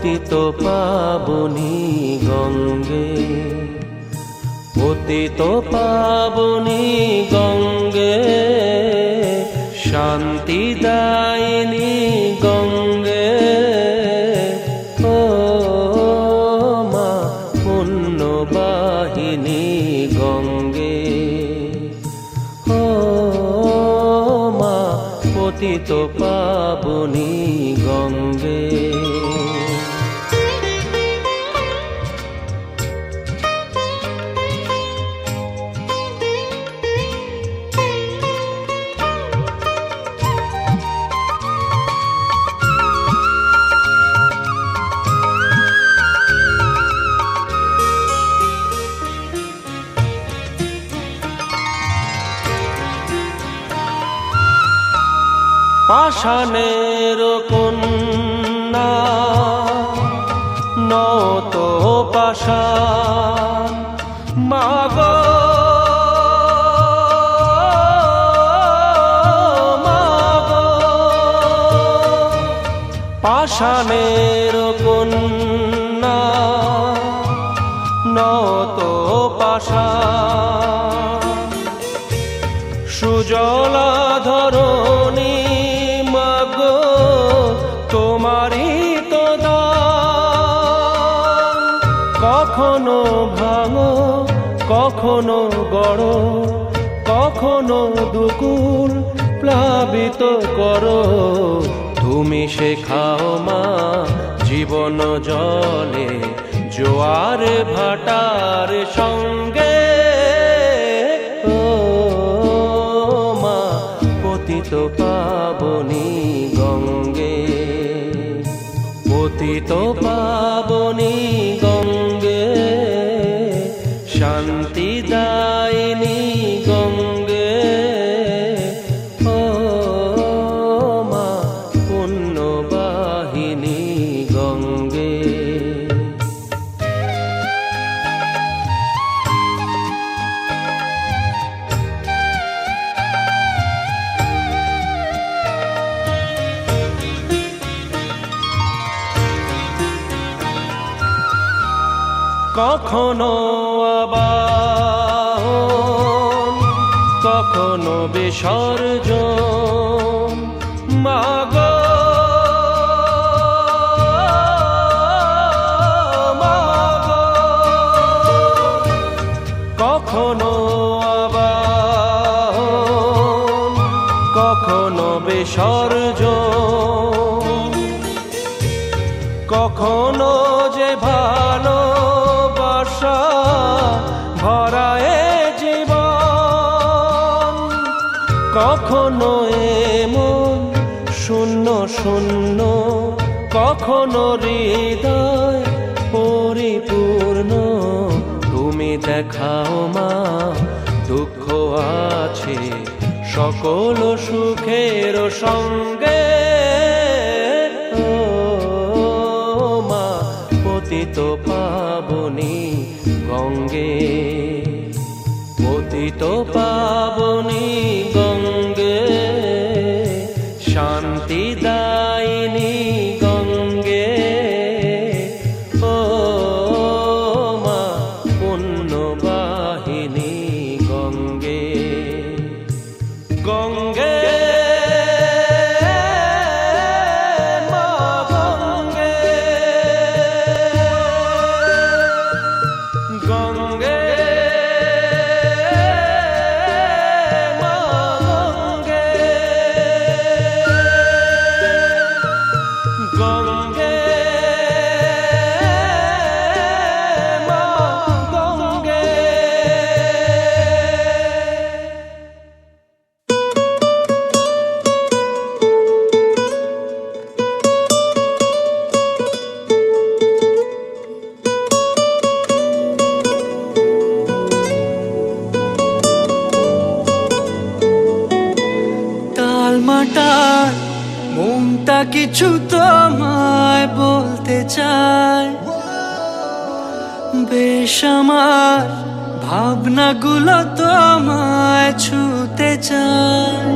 পতিত পাবনী গঙ্গে, পতিত পাবনী গঙ্গে, শান্তিদায়িনী গঙ্গে। ও মা পুণ্যবাহিনী গঙ্গে, ও মা পতিত পাবনী গঙ্গে। পাষাণের কন্যা নত পাষাণ, মাগো মাগো, পাষাণের কন্যা নত পাষাণ, সুজলা ধরণী তোমারই তো দান। কখনো ভাঙো কখনো গড়ো, কখনো দুকুল প্লাবিত করো। তুমি শেখাও মা জীবন জলে জোয়ার ভাটার সঙ্গে। ও মা পতিত পাবনী গঙ্গে, পতিত পাবনী গঙ্গে, শান্তিদায়িনী গঙ্গে। ও মা পুণ্যবাহিনী গঙ্গে। কখনো আবাহন কখনো বিসর্জন, মাগো মাগো, কখনো আবাহন কখনো বিসর্জন, কখনো যে ভালো ভরায় জীবন, কখনো এমন শূন্য শূন্য, কখনো হৃদয় পরিপূর্ণ। তুমি দেখাও মা দুঃখ আছে সকল সুখের সঙ্গে। ও মা পতিত পাবনী গঙ্গে, পতিত পাবনী গঙ্গে, শান্তিদায়িনী গঙ্গে। ও মা পুণ্যবাহিনী গঙ্গে, গঙ্গে মাটার মনটা কিছু তোমায় বলতে চায়, বেশ আমার ভাবনাগুলো তোমায় ছুতে চায়।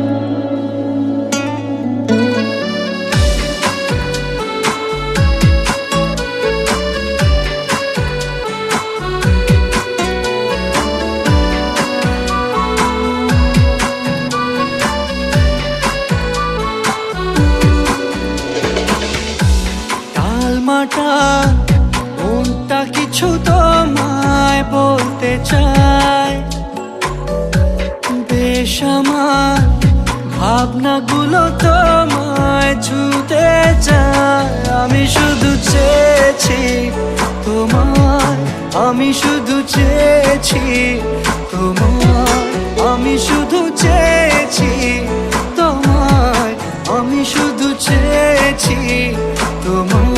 কাঁটাল, মনটা কিছু তোমায় বলতে চায়। বেশ আমার ভাবনাগুলো তোমায় ছুতে চায়। আমি শুধু চেয়েছি তোমায়, আমি শুধু চেয়েছি তোমায়, আমি শুধু চেয়েছি তোমায়, আমি শুধু চেয়েছি তোমায়।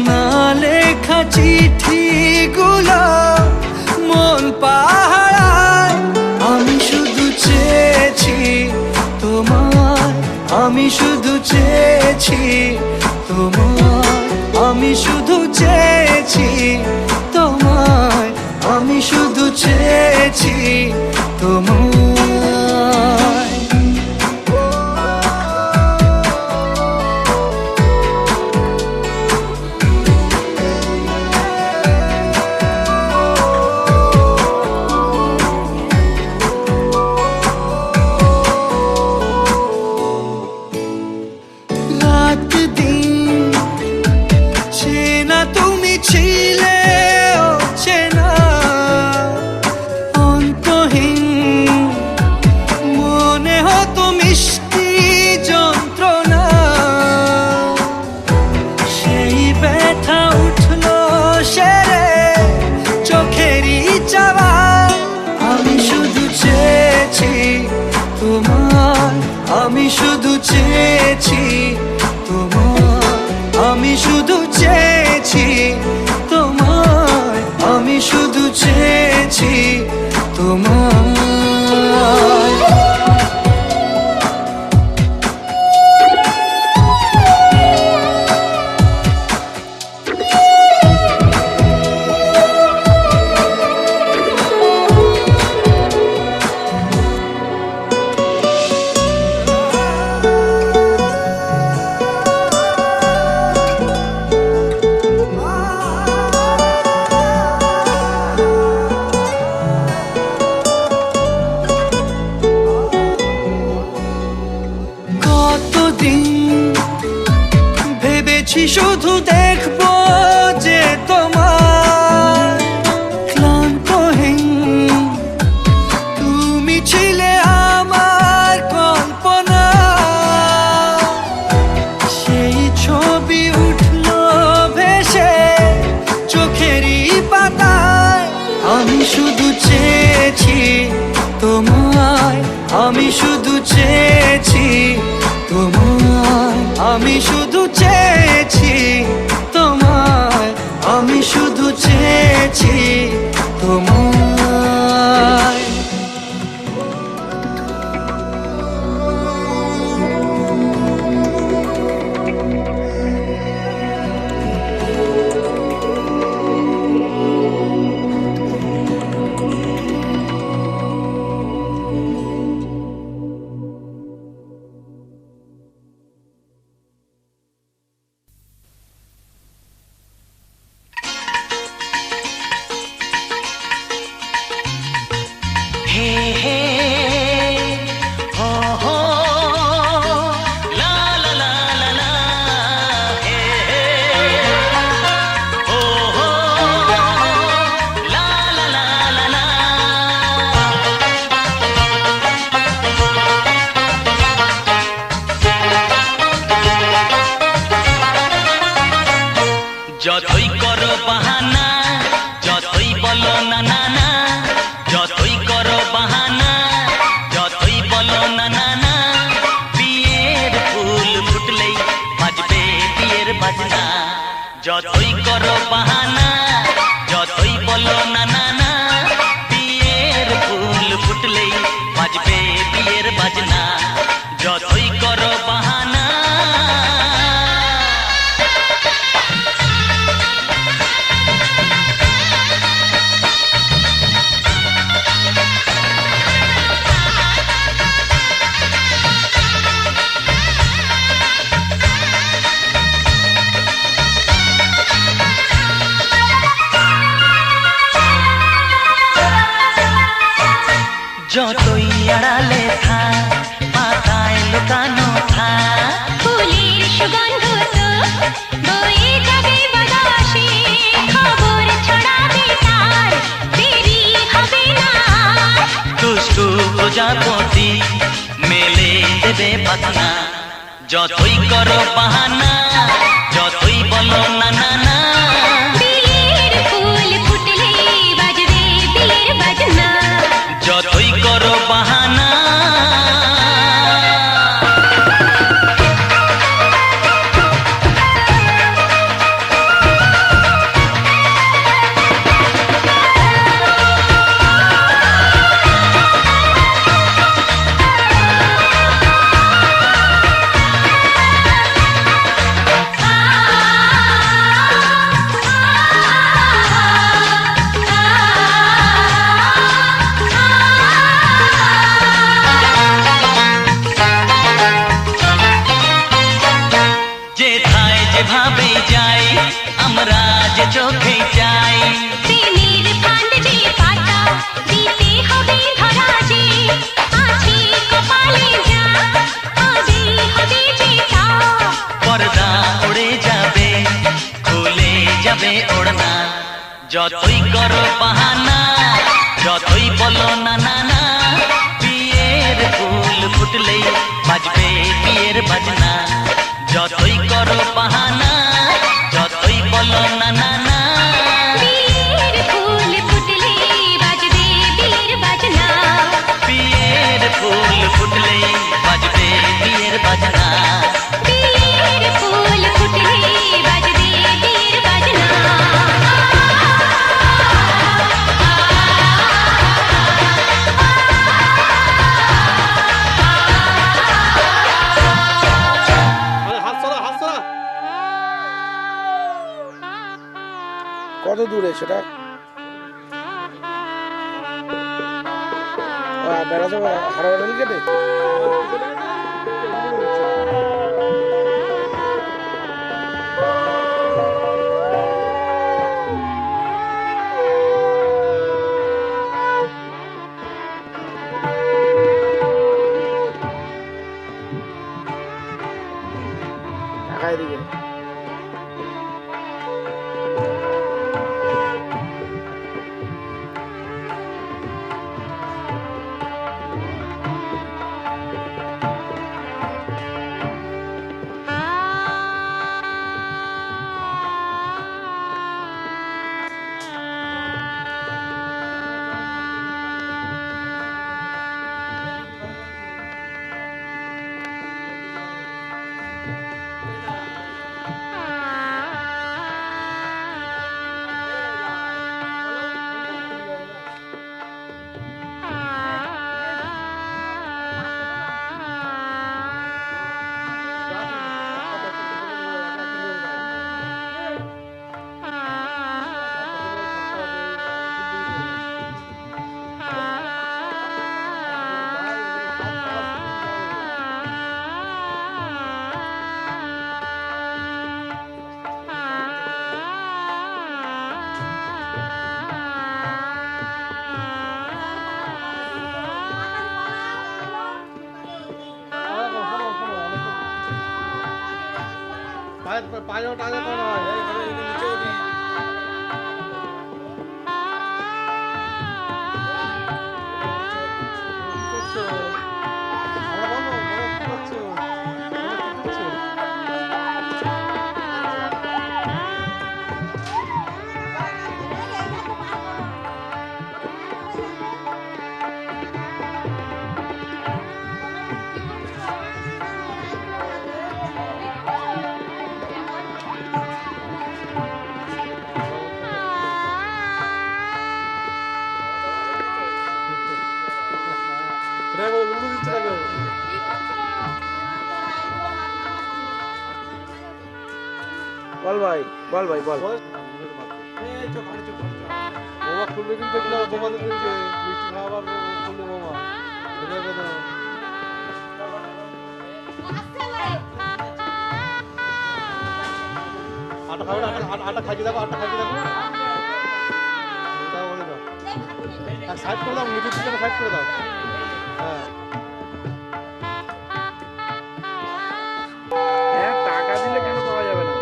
না লেখা চিঠিগুলো মন পাহারায়, আমি শুধু চেয়েছি তোমায়, আমি শুধু চেয়েছি তোমায়, আমি শুধু চেয়েছি তোমায়, আমি শুধু চেয়েছি তোমায়। রাত দিন চেনা তুমি ছিলে চেনা, অন্তহীন মনে হতো মিষ্টি যন্ত্রণা। সেই ব্যথা উঠলো সেরে চোখেরই চাওয়ায়। আমি শুধু চেয়েছি তোমায়, আমি শুধু চেয়েছি তোমায়, আমি শুধু চেয়েছি তোমায়, আমি শুধু চেয়েছি তোমায়। কতদিন ভেবেছি শুধু দেখবো যে তোমার ক্লান্তহীন, তুমি ছিলে আমার কল্পনা। সেই ছবি উঠলো ভেসে চোখেরই পাতায়। আমি শুধু চেয়েছি তোমায়, আমি শুধু চেয়েছি তোমায়, আমি শুধু চেয়েছি তোমায়, আমি শুধু চেয়েছি তোমায়। যতই করো বাহানা, যতই বলো না না না, যতই করো বাহানা, যতই বলো না না না, বিয়ের ফুল ফুটলেই বাজবে বিয়ের বাজনা। যতই করো বাহানা, যতই বলো না না না, বিয়ের ফুল ফুটলেই বাজবে বিয়ের বাজনা। যতই করো বাহানা। যতই আড়ালে থাক, পাতায় লুকানো থাক, ফুলের সুগন্ধ তো ভাবনা যতই করো বাহানা যতই বলো না না না বিয়ের ফুল ফুটলে বাজবে বিয়ের বাজনা যতই করো বাহানা যেথায় যেভাবে যাই আমরা যে চোখে যাই প্রেমের ফান্ড যে পাতা দিতে হবে ধরা যে আছে কপালে যা হবে হবে যেটা পর্দা উড়ে যাবে খুলে যাবে ওড়না যতই করো বাহানা যতই বলো না না না বিয়ের ফুল ফুটলেই বাজবে বিয়ের বাজনা যতই করো বাহানা যতই বলো না না না বিয়ের ফুল ফুটলে বাজবে বিয়ের বাজনা বিয়ের ফুল ফুটলেই বাজবে বিয়ের বাজনা বিয়ের ফুল ফুটলে বাজবে বিয়ের বাজনা কত দূরে সেটা বেড়া যাবে হারাবার রেল গেটে ঢাকায় দিকে পায়েও টাকা করা হয় নিচেও দিই করছো আমরা বলো কি করছো কি করছো বল ভাই বল ভাই বল বোমা খুলবে কিন্তু বোমাদের দিনকে মিষ্টি খাওয়াবার খুলবে বোমা আটা খাবে আটা খাইয়ে দেবো আটা খাইয়ে দেবো বলে দাও সাইড করে দাও নিজের দিকে সাইড করে দাও হ্যাঁ টাকা দিলে কেন পাওয়া যাবে না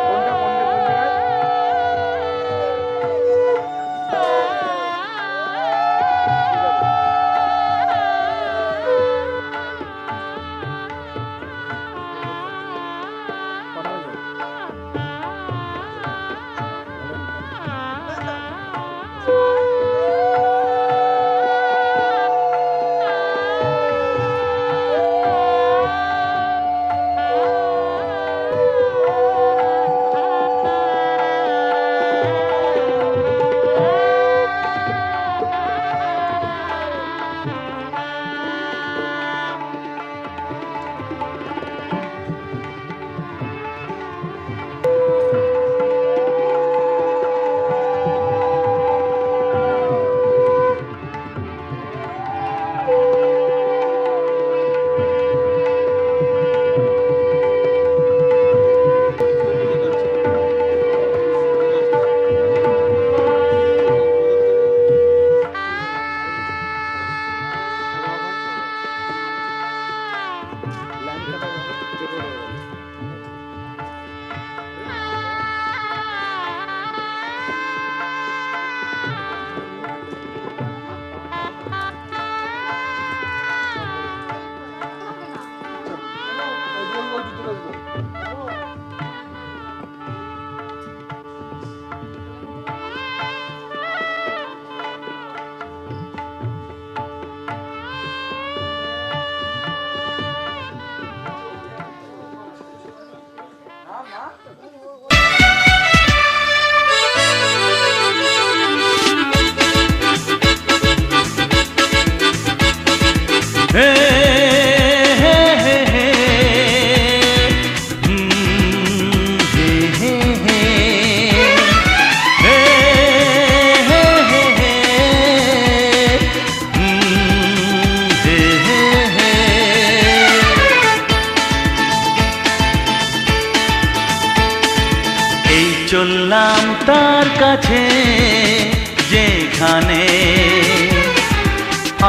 কোনটা কোন জায়গায় চললাম তার কাছে যেখানে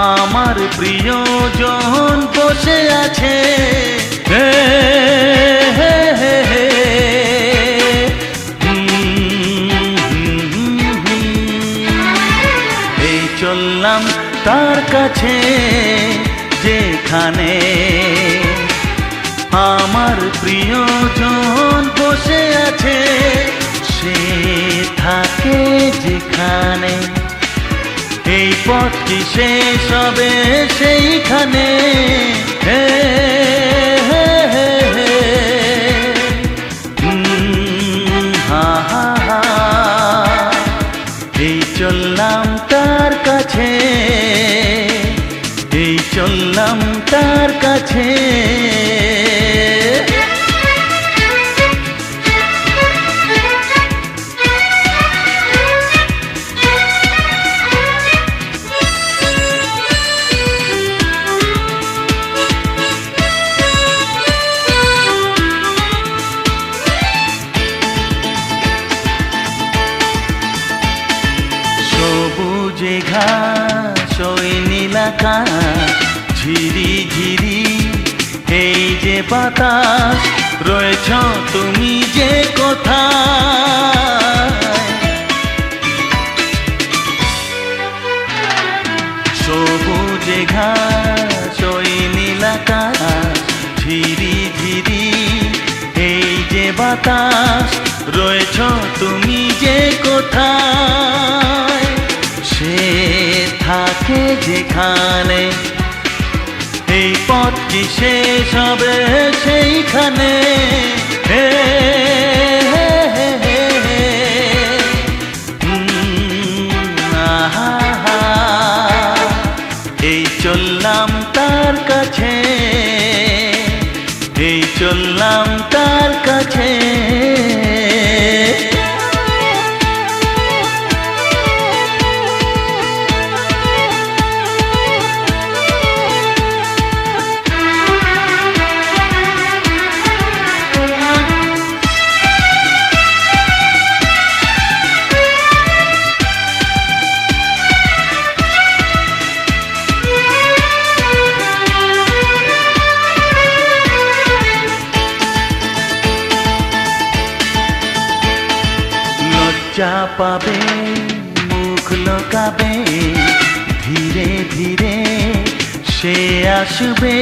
আমার প্রিয়জন বসে আছে। হে হে হে হে। এই চললাম তার কাছে যেখানে আমার প্রিয়জন বসে আছে। সে থাকে যেখানে এই পথ কি শেষ হবে সেইখানে। হে হে হে হে। হা হা হা। এই চললাম তার কাছে, এই চললাম তার কাছে। সবুজে ঘাস ওই নীলাকাশ ঝিরি ঝিরি এই যে বাতাস রয়েছ তুমি যে কোথায়। সবুজে ঘাস ওই নীলাকাশ ঝিরি ঝিরি এই যে বাতাস রয়েছ তুমি যে কোথায়। সে থাকে যেখানে এই পথ কি শেষ হবে সেইখানে। হে হে হে হে হে। আহা হা। এই চললাম তার কাছে, এই চললাম তার কাছে। লজ্জা পাবে মুখ লোকাবে ধীরে ধীরে সে আসবে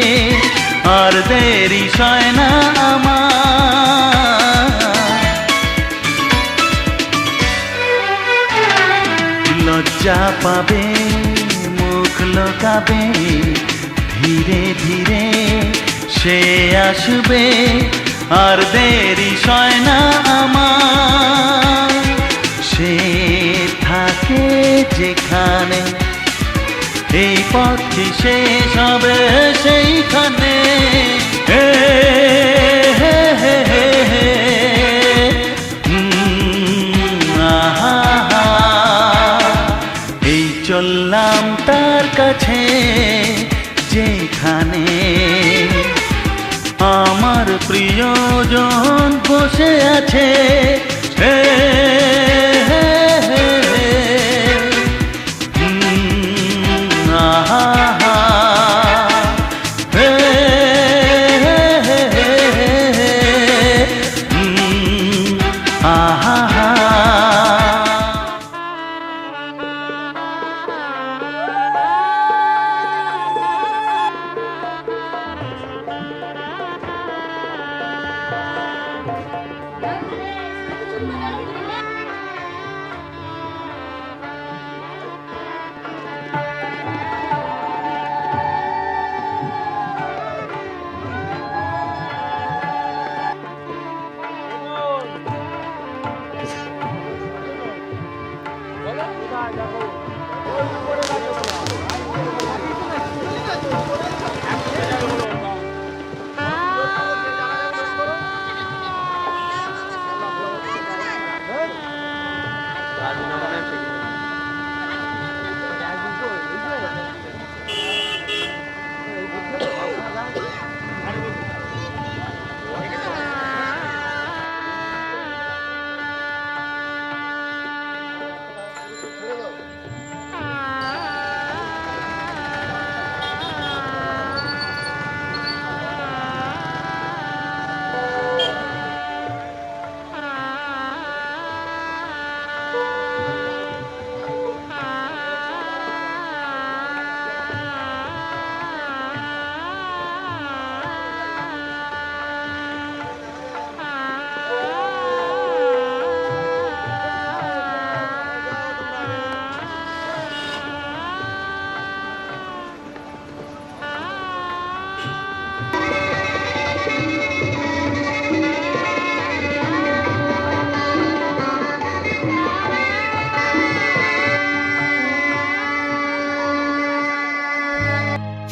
আর দেরি সয় না আমার। লজ্জা পাবে মুখ লোকাবে ধীরে ধীরে সে আসবে আর দেরি সয় না আমার। সে থাকে যেখানে এই পথ কি শেষ হবে সেইখানে। হে হে হে হে হে। আহা হা। এই চললাম তার কাছে যেখানে আমার প্রিয়জন বসে আছে। হে হে হে হে। আহা হা। হে হে হে হে হে। আহা হা।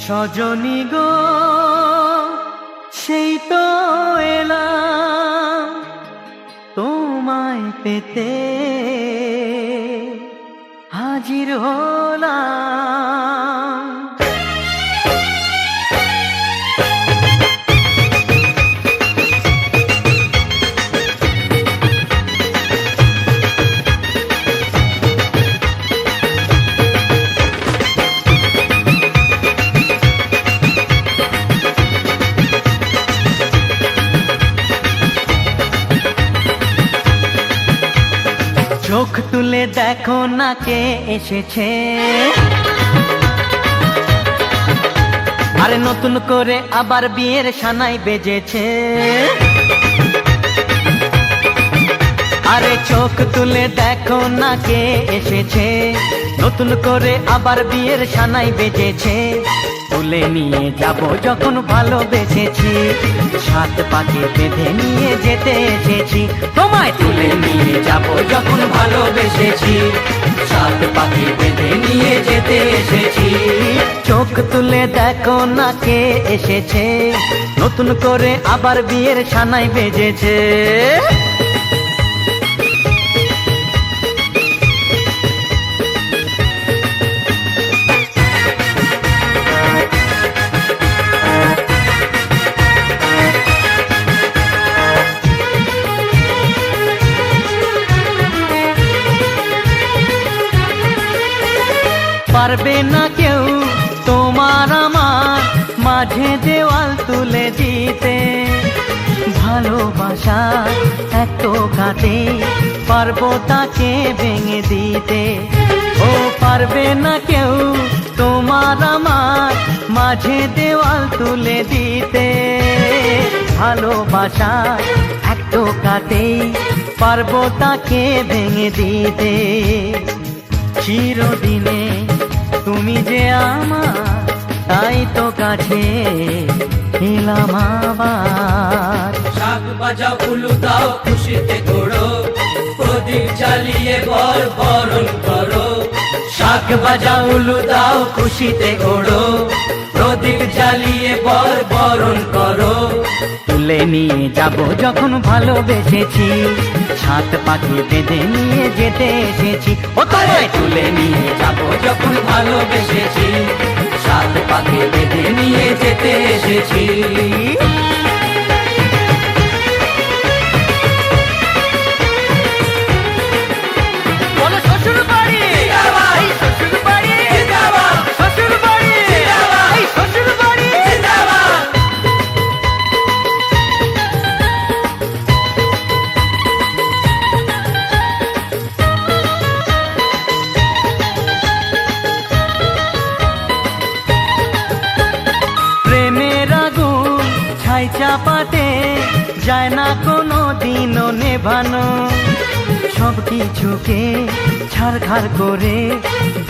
সজনী গো সেই তো এলাম তোমায় পেতে হাজির হলাম। চোখ তুলে দেখো না কে এসেছে, আরে নতুন করে আবার বিয়ের সানাই বেজেছে। আরে চোখ তুলে দেখো না কে এসেছে, নতুন করে আবার বিয়ের সানাই বেজেছে। তুলে নিয়ে যাব যখন ভালোবেসেছি, সাত পাকে বেঁধে নিয়ে যেতে এসেছি। তোমায় তুলে নিয়ে যাব যখন ভালোবেসেছি, সাত পাকে বেঁধে নিয়ে যেতে এসেছি। চোখ তুলে দেখো না কে এসেছে, নতুন করে আবার বিয়ের সানাই বেজেছে। পারবে না কেউ তোমার আমার মাঝে দেওয়াল তুলে দিতে, ভালোবাসা এত কাটে পারবো তাকে ভেঙে দিতে। ও পারবে না কেউ তোমার আমার মাঝে দেওয়াল তুলে দিতে, ভালোবাসা এত কাটে পারবো তাকে ভেঙে দিতে। চিরদিনে তুমি যে আমার, তাই তো কাছে এলাম আবার। শাক বাজাও উলু দাও খুশিতে ঘোড়ো, প্রদীপ জ্বালিয়ে বর বরণ করো। শাক বাজাও উলু দাও খুশিতে ওড়ো, প্রদীপ জ্বালিয়ে বর বরণ করো। তুলে নিয়ে যাব যখন ভালোবেসেছি, সাত পাখি বেঁধে নিয়ে যেতে এসেছি। ও তোমায় তুলে নিয়ে যাব যখন ভালোবেসেছি, সাত পাখি বেঁধে নিয়ে যেতে এসেছি। বলো শ্বশুর বাড়ি, এই শ্বশুর বাড়ি, শ্বশুর বাড়ি, এই শ্বশুর বাড়ি। প্রেমের আগুন ছাই চাপাতে যায় না কোনো দিনও নেভানো, সব কিছুকে ছাড়খাড় করে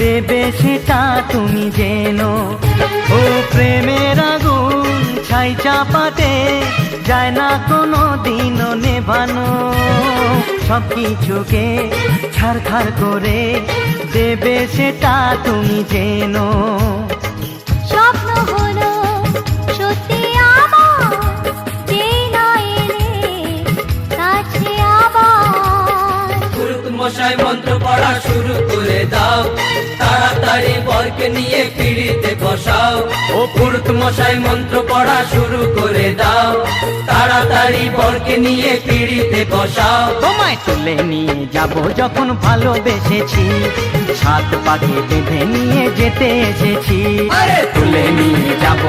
দেবে সেটা তুমি জেনো। ও প্রেমের আগুন ছাই চাপাতে যায় না কোনো দিনও নেভানো, সব কিছুকে ছাড়খাড় করে দেবে সেটা তুমি জেনো। স্বপ্ন হলো সত্যি আমার, যে না এলে কাছে আবার। পুরুত মশাই মন্ত্র পড়া শুরু করে দাও, তাড়াতাড়ি বরকে নিয়ে পিড়িতে বসাও। ও পুরুত মশাই মন্ত্র পড়া শুরু করে দাও, তাড়াতাড়ি বরকে নিয়ে পিড়িতে বসাও। তোমায় তুলে নিয়ে যাব যখন ভালোবেসেছি, সাত পাখি বেঁধে নিয়ে যেতে এসেছি। আরে তুলে নিয়ে যাব